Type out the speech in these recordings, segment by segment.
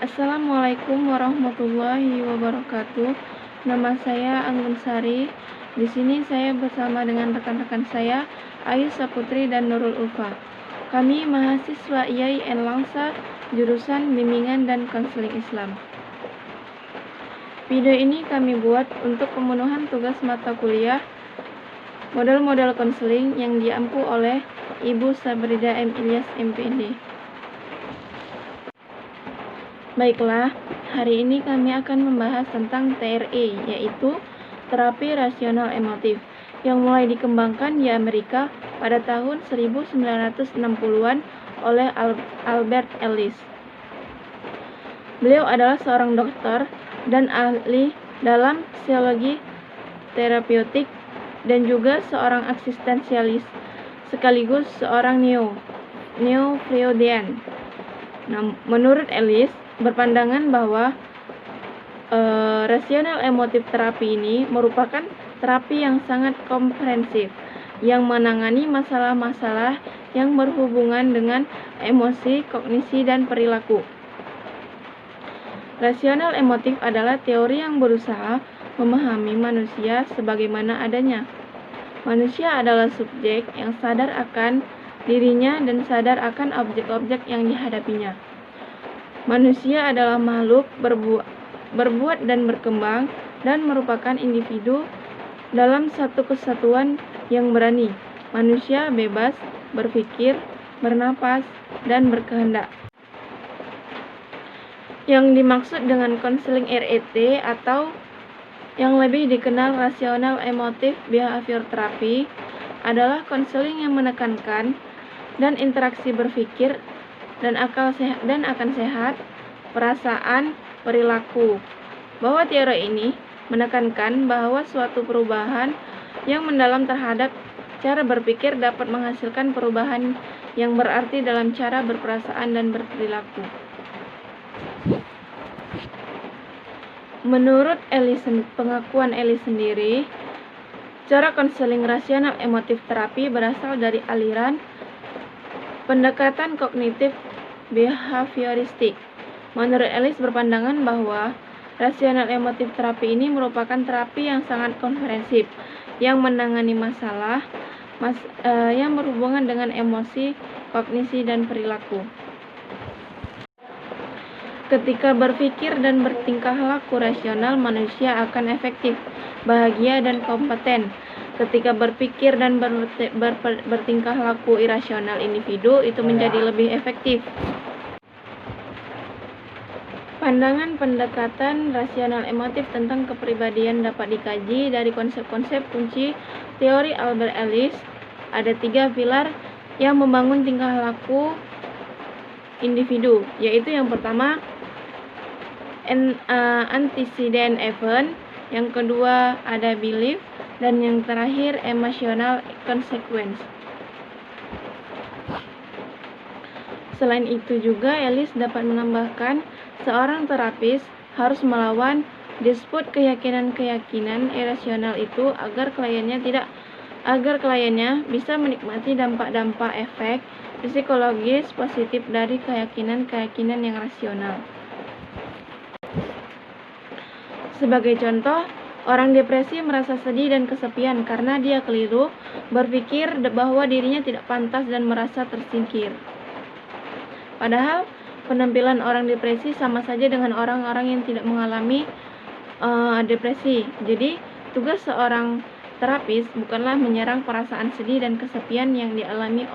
Assalamualaikum warahmatullahi wabarakatuh. Nama saya Anggun Sari. Di sini saya bersama dengan rekan-rekan saya, Ayu Saputri dan Nurul Ulfa. Kami mahasiswa IAIN Langsa, jurusan Bimbingan dan Konseling Islam. Video ini kami buat untuk pemenuhan tugas mata kuliah model-model konseling yang diampu oleh Ibu Sabrida M. Ilyas MPD. Baiklah, hari ini kami akan membahas tentang TRE, yaitu terapi rasional emotif, yang mulai dikembangkan di Amerika pada tahun 1960-an oleh Albert Ellis. Beliau adalah seorang dokter dan ahli dalam psikologi terapeutik dan juga seorang eksistensialis, sekaligus seorang neo-Freudian. Nah, menurut Ellis, berpandangan bahwa rasional emotif terapi ini merupakan terapi yang sangat komprehensif yang menangani masalah-masalah yang berhubungan dengan emosi, kognisi, dan perilaku. Rasional emotif adalah teori yang berusaha memahami manusia sebagaimana adanya. Manusia adalah subjek yang sadar akan dirinya dan sadar akan objek-objek yang dihadapinya. Manusia adalah makhluk berbuat dan berkembang dan merupakan individu dalam satu kesatuan yang berani. Manusia bebas berpikir, bernapas, dan berkehendak. Yang dimaksud dengan konseling RET atau yang lebih dikenal rasional emotif behavior therapy adalah konseling yang menekankan dan interaksi berpikir dan akan sehat, perasaan, perilaku. Bahwa teori ini menekankan bahwa suatu perubahan yang mendalam terhadap cara berpikir dapat menghasilkan perubahan yang berarti dalam cara berperasaan dan berperilaku. Menurut pengakuan Ellis sendiri, cara konseling rasional emotif terapi berasal dari aliran pendekatan kognitif behavioristik. Menurut Ellis berpandangan bahwa rasional emotif terapi ini merupakan terapi yang sangat komprehensif yang menangani masalah yang berhubungan dengan emosi, kognisi, dan perilaku. Ketika berpikir dan bertingkah laku rasional, manusia akan efektif, bahagia, dan kompeten. Ketika berpikir dan bertingkah laku irasional, individu itu menjadi lebih efektif. Pandangan pendekatan rasional emotif tentang kepribadian dapat dikaji dari konsep-konsep kunci teori Albert Ellis. Ada 3 pilar yang membangun tingkah laku individu, yaitu yang pertama antecedent event, yang kedua ada belief, dan yang terakhir emotional consequence. Selain itu juga Ellis dapat menambahkan seorang terapis harus melawan disput keyakinan-keyakinan irasional itu agar kliennya bisa menikmati dampak-dampak efek psikologis positif dari keyakinan-keyakinan yang rasional. Sebagai contoh, orang depresi merasa sedih dan kesepian karena dia keliru berpikir bahwa dirinya tidak pantas dan merasa tersingkir. Padahal penampilan orang depresi sama saja dengan orang-orang yang tidak mengalami depresi. Jadi, tugas seorang terapis bukanlah menyerang perasaan sedih dan kesepian yang dialami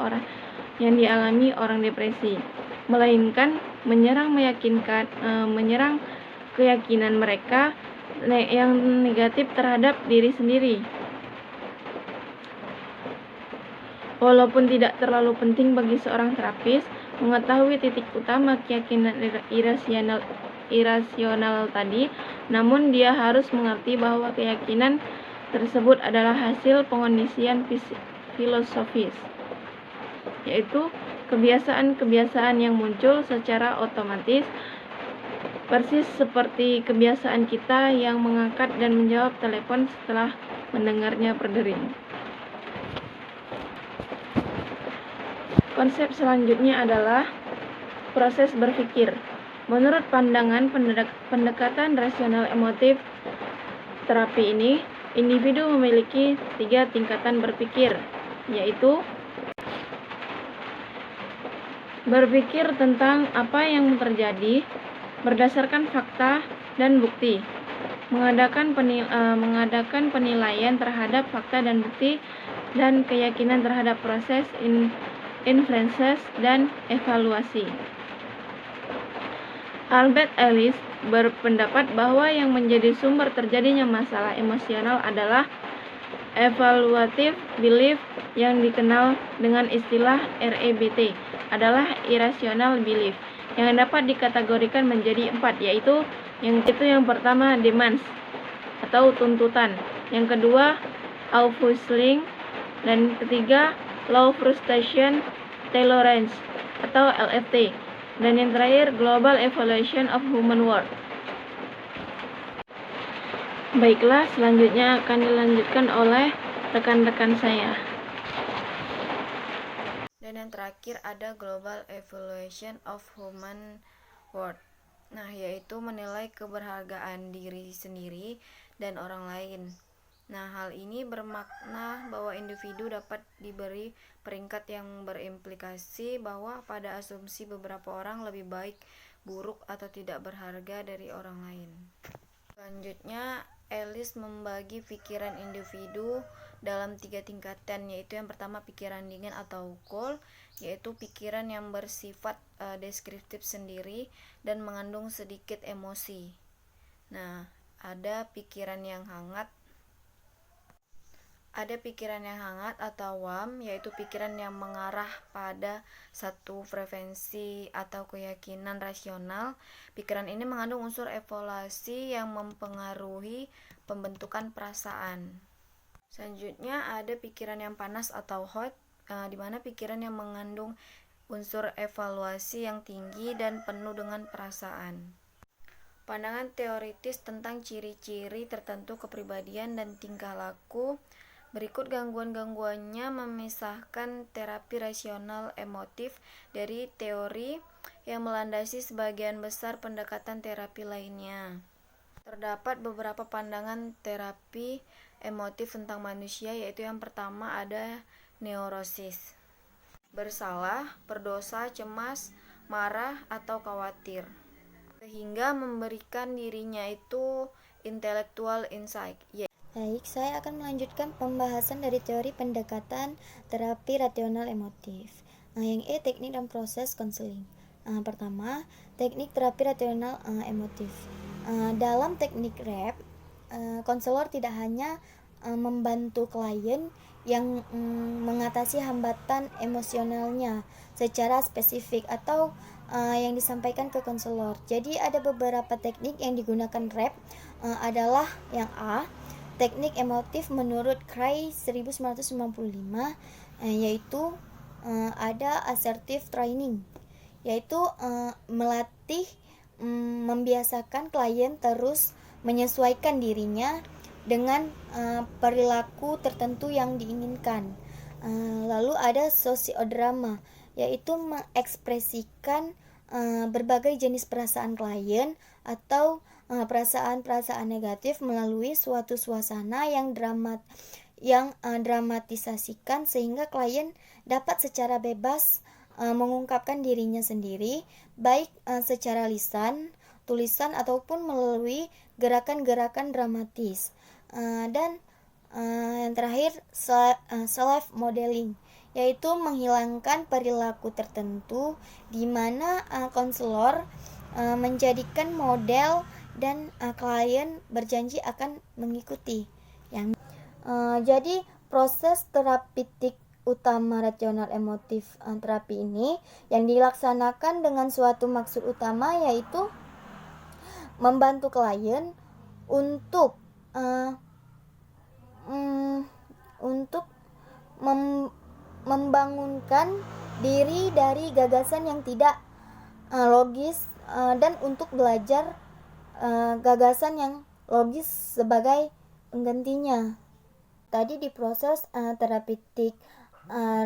orang depresi, melainkan menyerang keyakinan mereka yang negatif terhadap diri sendiri. Walaupun tidak terlalu penting bagi seorang terapis mengetahui titik utama keyakinan irasional tadi, namun dia harus mengerti bahwa keyakinan tersebut adalah hasil pengondisian filosofis, yaitu kebiasaan-kebiasaan yang muncul secara otomatis, persis seperti kebiasaan kita yang mengangkat dan menjawab telepon setelah mendengarnya berdering. Konsep selanjutnya adalah proses berpikir. Menurut pandangan pendekatan rasional emotif terapi ini, individu memiliki 3 tingkatan berpikir, yaitu berpikir tentang apa yang terjadi berdasarkan fakta dan bukti, mengadakan penilaian terhadap fakta dan bukti, dan keyakinan terhadap proses inferences dan evaluasi. Albert Ellis berpendapat bahwa yang menjadi sumber terjadinya masalah emosional adalah evaluative belief, yang dikenal dengan istilah REBT, adalah irrational belief, yang dapat dikategorikan menjadi 4, yaitu yang pertama demands atau tuntutan, yang kedua arousal, dan ketiga low frustration tolerance atau LFT, dan yang terakhir global evaluation of human worth. Baiklah, selanjutnya akan dilanjutkan oleh rekan-rekan saya. Dan yang terakhir ada global evaluation of human worth. Nah, yaitu menilai keberhargaan diri sendiri dan orang lain. Nah, hal ini bermakna bahwa individu dapat diberi peringkat yang berimplikasi bahwa pada asumsi beberapa orang lebih baik, buruk, atau tidak berharga dari orang lain. Selanjutnya, Ellis membagi pikiran individu dalam 3 tingkatan, yaitu yang pertama pikiran dingin atau cold, yaitu pikiran yang bersifat deskriptif sendiri dan mengandung sedikit emosi. Nah, ada pikiran yang hangat atau warm, yaitu pikiran yang mengarah pada satu frekuensi atau keyakinan rasional. Pikiran ini mengandung unsur evaluasi yang mempengaruhi pembentukan perasaan. Selanjutnya ada pikiran yang panas atau hot, di mana pikiran yang mengandung unsur evaluasi yang tinggi dan penuh dengan perasaan. Pandangan teoritis tentang ciri-ciri tertentu kepribadian dan tingkah laku. Berikut gangguan-gangguannya memisahkan terapi rasional emotif dari teori yang melandasi sebagian besar pendekatan terapi lainnya. Terdapat beberapa pandangan terapi emotif tentang manusia, yaitu yang pertama ada neurosis, bersalah, berdosa, cemas, marah, atau khawatir, sehingga memberikan dirinya itu intellectual insight. Baik, saya akan melanjutkan pembahasan dari teori pendekatan terapi rasional emotif. Yang teknik dan proses konseling. Pertama, teknik terapi rasional emotif. Dalam teknik RAP, konselor tidak hanya membantu klien yang mengatasi hambatan emosionalnya secara spesifik atau yang disampaikan ke konselor. Jadi ada beberapa teknik yang digunakan RAP, adalah yang A, teknik emotif menurut Cray 1995, yaitu ada assertive training, yaitu melatih membiasakan klien terus menyesuaikan dirinya dengan perilaku tertentu yang diinginkan. Lalu ada sosiodrama, yaitu mengekspresikan berbagai jenis perasaan klien atau perasaan-perasaan negatif melalui suatu suasana yang dramatisasikan sehingga klien dapat secara bebas mengungkapkan dirinya sendiri, baik secara lisan, tulisan, ataupun melalui gerakan-gerakan dramatis. Dan yang terakhir self modeling, yaitu menghilangkan perilaku tertentu di mana konselor menjadikan model dan klien berjanji akan mengikuti. Jadi proses terapeutik utama rasional emotif terapi ini yang dilaksanakan dengan suatu maksud utama, yaitu membantu klien untuk membangunkan diri dari gagasan yang tidak logis dan untuk belajar gagasan yang logis sebagai penggantinya. Tadi di proses terapeutik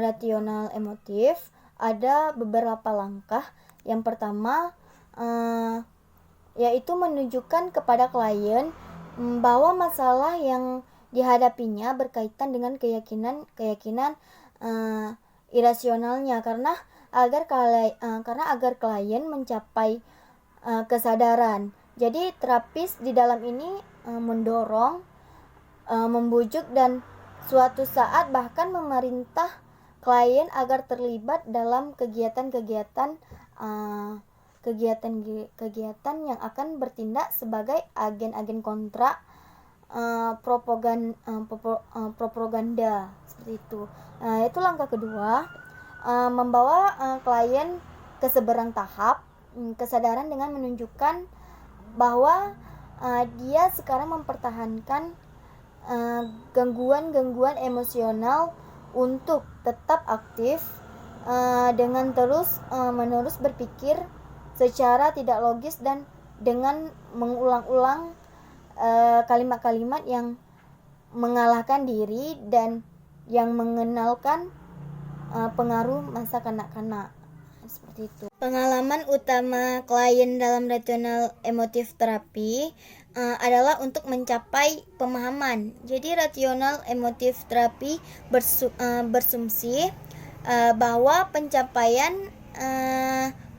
rasional emotif ada beberapa langkah. Yang pertama, yaitu menunjukkan kepada klien bahwa masalah yang dihadapinya berkaitan dengan keyakinan irasionalnya, karena agar klien mencapai kesadaran. Jadi terapis di dalam ini mendorong, membujuk, dan suatu saat bahkan memerintah klien agar terlibat dalam kegiatan yang akan bertindak sebagai agen-agen kontra propaganda seperti itu. Itu langkah kedua, membawa klien ke seberang tahap kesadaran dengan menunjukkan bahwa dia sekarang mempertahankan gangguan emosional untuk tetap aktif dengan terus menerus berpikir secara tidak logis dan dengan mengulang-ulang kalimat-kalimat yang mengalahkan diri dan yang mengenalkan pengaruh masa kanak-kanak seperti itu. Pengalaman utama klien dalam rational emotive therapy adalah untuk mencapai pemahaman. Jadi rational emotive therapy bersumsi bahwa pencapaian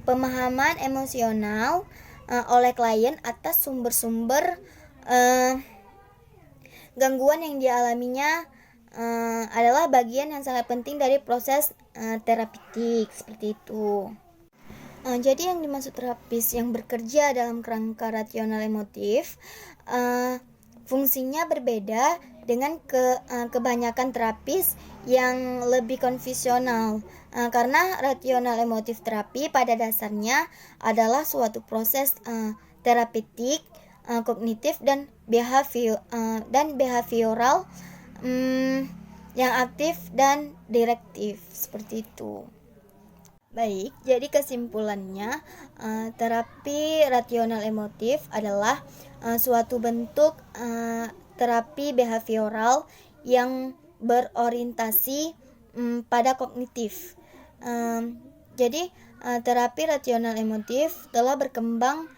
pemahaman emosional oleh klien atas sumber-sumber gangguan yang dialaminya adalah bagian yang sangat penting dari proses terapeutik seperti itu. Jadi yang dimaksud terapis yang bekerja dalam kerangka rasional emotif fungsinya berbeda dengan kebanyakan terapis yang lebih konvensional, karena rasional emotif terapi pada dasarnya adalah suatu proses terapeutik kognitif dan behavioral yang aktif dan direktif seperti itu. Baik, jadi kesimpulannya terapi rasional emotif adalah suatu bentuk terapi behavioral yang berorientasi pada kognitif. Jadi terapi rasional emotif telah berkembang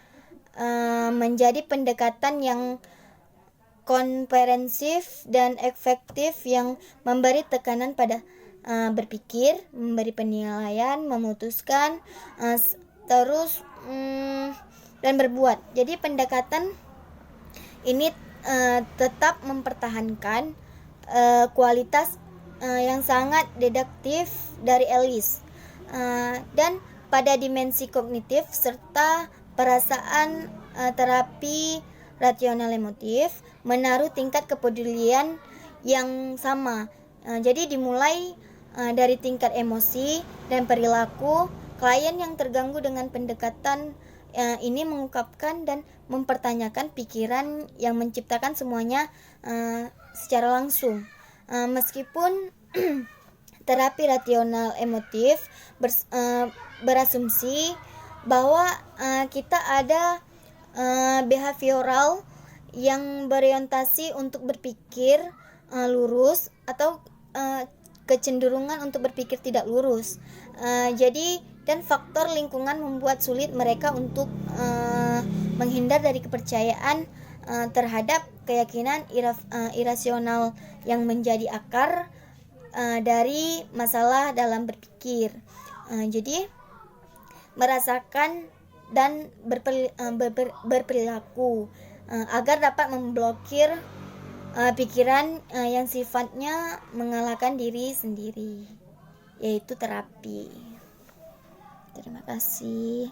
menjadi pendekatan yang komprehensif dan efektif yang memberi tekanan pada berpikir, memberi penilaian, memutuskan, terus dan berbuat. Jadi pendekatan ini tetap mempertahankan kualitas yang sangat deduktif dari Ellis, dan pada dimensi kognitif serta perasaan. Terapi rasional emotif menaruh tingkat kepedulian yang sama. Jadi dimulai dari tingkat emosi dan perilaku. Klien yang terganggu dengan pendekatan ini mengungkapkan dan mempertanyakan pikiran yang menciptakan semuanya secara langsung. Meskipun terapi rasional emotif berasumsi bahwa kita ada behavioral yang berorientasi untuk berpikir lurus atau kecenderungan untuk berpikir tidak lurus. Jadi dan faktor lingkungan membuat sulit mereka untuk menghindar dari kepercayaan terhadap keyakinan irasional yang menjadi akar dari masalah dalam berpikir. Jadi merasakan dan berperilaku agar dapat memblokir pikiran yang sifatnya mengalahkan diri sendiri, yaitu terapi. Terima kasih.